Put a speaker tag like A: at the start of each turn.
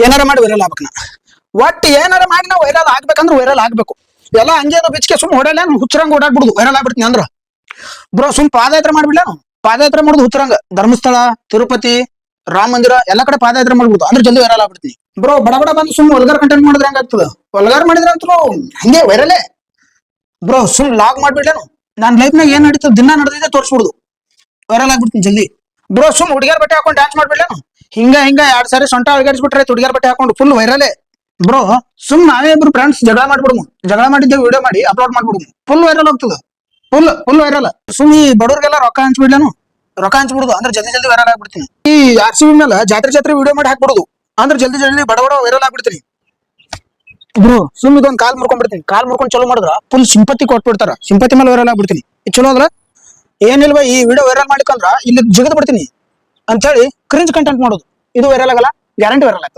A: ಏನಾರ ಮಾಡಿ ವೈರಲ್ ಆಗ್ಬೇಕನ ಒಟ್ಟು ಏನಾರ ಮಾಡಿ ನಾವು ವೈರಲ್ ಆಗ್ಬೇಕಂದ್ರೆ ವೈರಲ್ ಆಗ್ಬೇಕು. ಎಲ್ಲ ಹಂಗೆ ಬಿಚ್ಚಿಗೆ ಸುಮ್ ಹೊಡಲ್ಲ ಹುಚ್ಚರಂಗ ಓಡಾಡ್ಬಿಡುದು ವೈರಲ್ ಆಗ್ಬಿಡ್ತೀನಿ ಅಂದ್ರ ಬ್ರೋ. ಸುಮ್ ಪಾದಯಾತ್ರೆ ಮಾಡ್ಬಿಡ್ಲ ಪಾದಯಾತ್ರೆ ಮಾಡುದು ಹುಚ್ಚರಂಗ. ಧರ್ಮಸ್ಥಳ, ತಿರುಪತಿ, ರಾಮ ಮಂದಿರ ಎಲ್ಲಾ ಕಡೆ ಪಾದಯಾತ್ರೆ ಮಾಡ್ಬಿಡುದು ಅಂದ್ರೆ ಜಲ್ದಿ ವೈರಲ್ ಆಗ್ಬಿಡ್ತೀನಿ ಬ್ರೋ. ಬಡ ಬಡ ಬಂದು ಸುಮ್ ವಲ್ಗಾರ್ ಕಂಟೆಂಟ್ ಮಾಡಿದ್ರೆ ಹೆಂಗಾಗ್ತದ? ವಲ್ಗಾರ್ ಮಾಡಿದ್ರೆ ಅಂತೂ ಹಂಗೆ ವೈರಲೇ ಬ್ರೋ. ಸುಮ್ ಲಾಗ್ ಮಾಡ್ಬಿಡ್ಲೇನು ನಾನ್ ಲೈಫ್ ನಾಗ ಏನ್ ನಡೀತದ ದಿನ ನಡೆದಿದೆ ತೋರಿಸ್ಬಿಡುದು ವೈರಲ್ ಆಗ್ಬಿಡ್ತೀನಿ ಜಲ್ದಿ ಬ್ರೋ. ಸುಮ್ ಹುಡುಗಿಯರ್ ಬಟ್ಟೆ ಹಾಕೊಂಡು ಡ್ಯಾನ್ಸ್ ಮಾಡ್ಬಿಡ್ಲೇನು ಹಿಂಗ 2 ಸಾರಿ ಸೊಂಟ ಅಳಗಾಡಿಸ್ಬಿಟ್ರೆ ಹುಡುಗಿಯರ್ ಬಟ್ಟೆ ಹಾಕೊಂಡು ಫುಲ್ ವೈರಲೇ ಬ್ರೋ. ಸುಮ್ ನಾವೇ ಇಬ್ರು ಫ್ರೆಂಡ್ಸ್ ಜಗಳ ಮಾಡ್ಬಿಡುದು, ಜಗಳ ಮಾಡಿದ್ದೆ ವಿಡಿಯೋ ಮಾಡಿ ಅಪ್ಲೋಡ್ ಮಾಡ್ಬಿಡುದು ಫುಲ್ ವೈರಲ್ ಹೋಗ್ತದ. Full viral. ಸುಮ್ ಈ ಬಡವ್ರಿಗೆಲ್ಲ ರೊಕ್ಕ ಹಂಚ್ಬಿಡ್ಲೇನು, ರೊಕ್ಕ ಹಂಚ್ಬಿಡುದು ಅಂದ್ರೆ ಜಲ್ದಿ ವೈರಲ್ ಆಗ್ಬಿಡ್ತೀನಿ. ಈ RCB ಮೇಲೆ ಜಾತ್ರೆ ವಿಡಿಯೋ ಮಾಡಿ ಹಾಕ್ಬಿಡುದು ಅಂದ್ರೆ ಜಲ್ದಿ ಬಡ ವೈರಲ್ ಆಗ್ಬಿಡ್ತೀನಿ ಬ್ರೋ. ಸುಮ್ ಇದೊಂದು ಕಾಲ್ ಮುರ್ಕೊಂಡ್ಬಿಡ್ತೀನಿ, ಕಾಲ್ ಮುರ್ಕೊಂಡು ಚಲೋ ಮಾಡಿದ್ರ ಫುಲ್ ಸಿಂಪತಿ ಕೊಟ್ಬಿಡ್ತಾರ, ಸಿಂಪತಿ ಮೇಲೆ ವೈರಲ್ ಆಗ್ಬಿಡ್ತೀನಿ. ಚಲೋ ಅದ್ರ ಏನಿಲ್ವಾ ಈ ವಿಡಿಯೋ ವೈರಲ್ ಮಾಡ್ಲಿಕ್ಕಂದ್ರ ಇಲ್ಲಿ ಜಿಗದ್ ಬಿಡ್ತೀನಿ ಅಂತ ಹೇಳಿ ಕ್ರಿಂಜ್ ಕಂಟೆಂಟ್ ಮಾಡೋದು. ಇದು ವೈರಲ್ ಆಗಲ್ಲ, ಗ್ಯಾರಂಟಿ ವೈರಲ್ ಆಗ್ತದೆ.